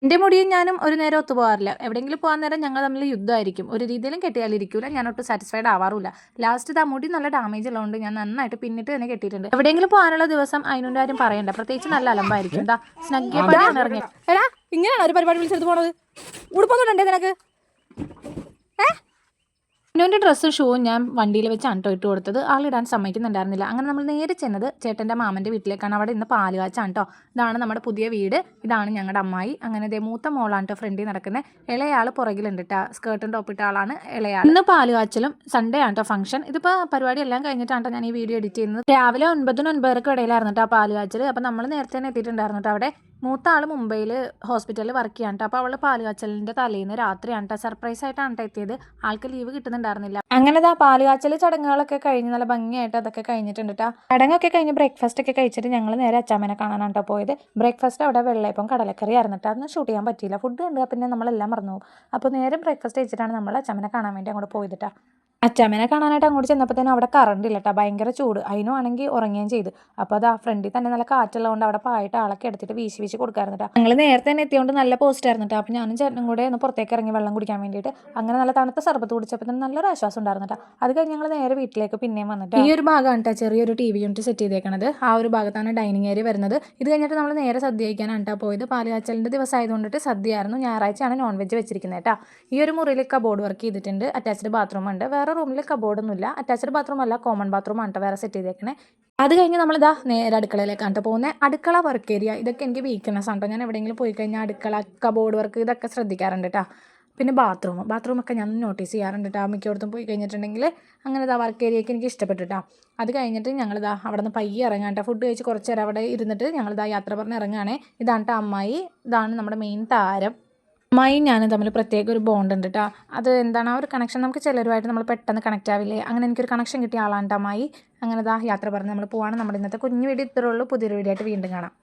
എൻ്റെ മുടിയും ഞാനും ഒരു നേരം ഒത്തുപോകാറില്ല. എവിടെയെങ്കിലും പോകാൻ നേരം ഞങ്ങൾ തമ്മിൽ യുദ്ധമായിരിക്കും. ഒരു രീതിയിലും കെട്ടിയാലിരിക്കൂല. ഞാൻ ഒട്ടും സാറ്റിസ്ഫൈഡ് ആവാറുമില്ല. ലാസ്റ്റ് മുടി നല്ല ഡാമേജ് ഉള്ളതുകൊണ്ട് ഞാൻ നന്നായിട്ട് പിന്നിട്ട് തന്നെ കെട്ടിയിട്ടുണ്ട്. എവിടെയെങ്കിലും പോകാനുള്ള ദിവസം അതിൻ്റെ കാര്യം പറയണ്ട. പ്രത്യേകിച്ച് നല്ല അലമ്പായിരിക്കും. എന്താ സ്നഗ്ഗിയ പണിയാണ് ഇറങ്ങിയത്. എടാ ഇങ്ങനെയാണ് ഒരു പരിപാടി വിളിച്ചെടുത്ത് പോണത്. ഉടുപ്പൊന്നും ഉണ്ടേ നിനക്ക്? അനുവിൻ്റെ ഡ്രസ്സും ഷൂവും ഞാൻ വണ്ടിയിൽ വെച്ചാണ് കേട്ടോ ഇട്ട് കൊടുത്തത്. ആളിടാൻ സമ്മതിക്കുന്നുണ്ടായിരുന്നില്ല. അങ്ങനെ നമ്മൾ നേരെ ചെന്നത് ചേട്ടൻ്റെ മാമൻ്റെ വീട്ടിലേക്കാണ്. അവിടെ ഇന്ന് പാല് കാച്ചാണ് കേട്ടോ. ഇതാണ് നമ്മുടെ പുതിയ വീട്. ഇതാണ് ഞങ്ങളുടെ അമ്മായി. അങ്ങനെ ദേ മൂത്ത മോളാണ് കേട്ടോ ഫ്രണ്ടിൽ നടക്കുന്നത്. ഇളയാൾ പുറകിലുണ്ട് കേട്ടോ. സ്കേർട്ടും ടോപ്പിട്ട ആളാണ് ഇളയാൾ. ഇന്ന് പാല് കാച്ചലും സൺഡേ ആണ് കേട്ടോ ഫംഗ്ഷൻ. ഇതിപ്പോൾ പരിപാടി എല്ലാം കഴിഞ്ഞിട്ടാണ് ഞാൻ ഈ വീഡിയോ എഡിറ്റ് ചെയ്യുന്നത്. രാവിലെ 9-നും 9:30 ഇടയിലായിരുന്നു കേട്ടോ പാല് കാച്ചൽ. അപ്പോൾ നമ്മൾ നേരത്തെ തന്നെ എത്തിയിട്ടുണ്ടായിരുന്നു കേട്ടോ അവിടെ. മൂത്ത ആൾ മുംബൈയിൽ ഹോസ്പിറ്റലിൽ വർക്ക് ചെയ്യാൻ കേട്ടോ. അപ്പോൾ അവൾ പാല് കാച്ചലിൻ്റെ തലേന്ന് രാത്രിയാണ് കേട്ടോ സർപ്രൈസ് ആയിട്ടാണ് കേട്ടോ എത്തിയത്. ആൾക്ക് ലീവ് കിട്ടുന്നുണ്ടായിരുന്നില്ല. അങ്ങനെ പാല് കാച്ചൽ ചടങ്ങുകളൊക്കെ കഴിഞ്ഞ് നല്ല ഭംഗിയായിട്ട് അതൊക്കെ കഴിഞ്ഞിട്ടുണ്ട് കേട്ടോ. ചടങ്ങൊക്കെ കഴിഞ്ഞ് ബ്രേക്ക്ഫാസ്റ്റ് ഒക്കെ കഴിച്ചിട്ട് ഞങ്ങൾ നേരെ അച്ചാമ്മനെ കാണാനാണ് കേട്ടോ പോയത്. ബ്രേക്ക്ഫാസ്റ്റ് അവിടെ വെള്ളയപ്പം കടലക്കറി ആയിരുന്നു കേട്ടോ. അതൊന്നും ഷൂട്ട് ചെയ്യാൻ പറ്റിയില്ല. ഫുഡ് കണ്ടു പിന്നെ നമ്മളെല്ലാം മറന്നു പോകും. അപ്പോൾ നേരെ ബ്രേക്ക്ഫാസ്റ്റ് കഴിച്ചിട്ടാണ് നമ്മൾ അച്ചാമ്മനെ കാണാൻ വേണ്ടി അങ്ങോട്ട് പോയത് കേട്ടോ. അച്ചാമ്മനെ കാണാനായിട്ട് അങ്ങോട്ട് ചെന്നപ്പോഴത്തേനും അവിടെ കറണ്ട് ഇല്ല കേട്ടോ. ഭയങ്കര ചൂട്. അതിനും ആണെങ്കിൽ ഉറങ്ങുകയും ചെയ്തു. അപ്പോൾ അത് ആ ഫ്രണ്ടിൽ തന്നെ നല്ല കാറ്റുള്ളതുകൊണ്ട് അവിടെ പായിട്ട് ആളൊക്കെ എടുത്തിട്ട് വീശി വീശി കൊടുക്കാറുണ്ട് കേട്ടോ. ഞങ്ങൾ നേരത്തെ തന്നെ എത്തിയോണ്ട് നല്ല പോസ്റ്റ് ആയിരുന്നു കേട്ടോ. അപ്പോൾ ഞാനും ചേട്ടനും കൂടെ ഒന്ന് പുറത്തേക്ക് ഇറങ്ങി വെള്ളം കുടിക്കാൻ വേണ്ടിയിട്ട് അങ്ങനെ നല്ല തണുത്ത സർബത്ത് കുടിച്ചപ്പോൾ തന്നെ നല്ലൊരു ആശ്വാസം ഉണ്ടായിരുന്നു കേട്ടോ. അത് കഴിഞ്ഞ് ഞങ്ങൾ നേരെ വീട്ടിലേക്ക് പിന്നെയും വന്നിട്ട് ഈ ഒരു ഭാഗമാണ് കേട്ടോ ചെറിയൊരു TV യൂണിറ്റ് സെറ്റ് ചെയ്തേക്കണത്. ആ ഒരു ഭാഗത്താണ് ഡൈനിങ് ഏരിയ വരുന്നത്. ഇത് കഴിഞ്ഞിട്ട് നമ്മൾ നേരെ സദ്യ കഴിക്കാനാണ് കേട്ടോ പോയത്. പാല് കാച്ചലിൻ്റെ ദിവസം ആയതുകൊണ്ടിട്ട് സദ്യയായിരുന്നു. ഞായറാഴ്ചയാണ് നോൺ വെജ് വെച്ചിരിക്കുന്നത് കേട്ടോ. ഈ ഒരു മുറിയിൽ കബോർഡ് വർക്ക് ചെയ്തിട്ടുണ്ട്. അറ്റാച്ച്ഡ് ബാത്റൂം ഉണ്ട്. വേറെ റൂമിൽ കബോർഡ് ഒന്നുമില്ല. അറ്റാച്ച്ഡ് ബാത്റൂം അല്ല, കോമൺ ബാത്റൂം ആണ് വേറെ സെറ്റ് ചെയ്തേക്കണേ. അത് കഴിഞ്ഞ് നമ്മളിതാ നേരെ അടുക്കളയിലേക്കാണ് കേട്ടോ പോകുന്നത്. അടുക്കള വർക്ക് ഏരിയ ഇതൊക്കെ എനിക്ക് വീക്ക്നെസ് ആണ് കേട്ടോ. ഞാൻ എവിടെയെങ്കിലും പോയി കഴിഞ്ഞാൽ അടുക്കള കബോർഡ് വർക്ക് ഇതൊക്കെ ശ്രദ്ധിക്കാറുണ്ട് കേട്ടോ. പിന്നെ ബാത്റൂമൊക്കെ ഞാൻ നോട്ടീസ് ചെയ്യാറുണ്ട് കേട്ടോ. മിക്കയിടത്തും പോയി കഴിഞ്ഞിട്ടുണ്ടെങ്കിൽ അങ്ങനെ വർക്ക് ഏരിയയൊക്കെ എനിക്ക് ഇഷ്ടപ്പെട്ടു കേട്ടോ. അത് കഴിഞ്ഞിട്ട് ഞങ്ങളിതാ അവിടെ നിന്ന് പയ്യെ ഇറങ്ങാം കേട്ടോ. ഫുഡ് കഴിച്ച് കുറച്ച് നേരം അവിടെ ഇരുന്നിട്ട് ഞങ്ങളിതാ യാത്ര പറഞ്ഞ് ഇറങ്ങുകയാണേ. ഇതാണ് കേട്ടോ അമ്മായി. ഇതാണ് നമ്മുടെ മെയിൻ താരം. അമ്മായിയും ഞാനും തമ്മിൽ പ്രത്യേക ഒരു ബോണ്ട് ഉണ്ട് കേട്ടോ. അത് എന്താണ് ആ ഒരു കണക്ഷൻ നമുക്ക് ചിലരുമായിട്ട് നമ്മൾ പെട്ടെന്ന് കണക്റ്റ് ആവില്ലേ. അങ്ങനെ എനിക്കൊരു കണക്ഷൻ കിട്ടിയ ആളാണ് കേട്ടോ അമ്മായി. അങ്ങനെ യാത്ര പറഞ്ഞ് നമ്മൾ പോവാണ്. നമ്മുടെ ഇന്നത്തെ കുഞ്ഞു വീഡിയോ ഇത്രയേ ഉള്ളൂ. പുതിയൊരു വീഡിയോ ആയിട്ട് വീണ്ടും കാണാം.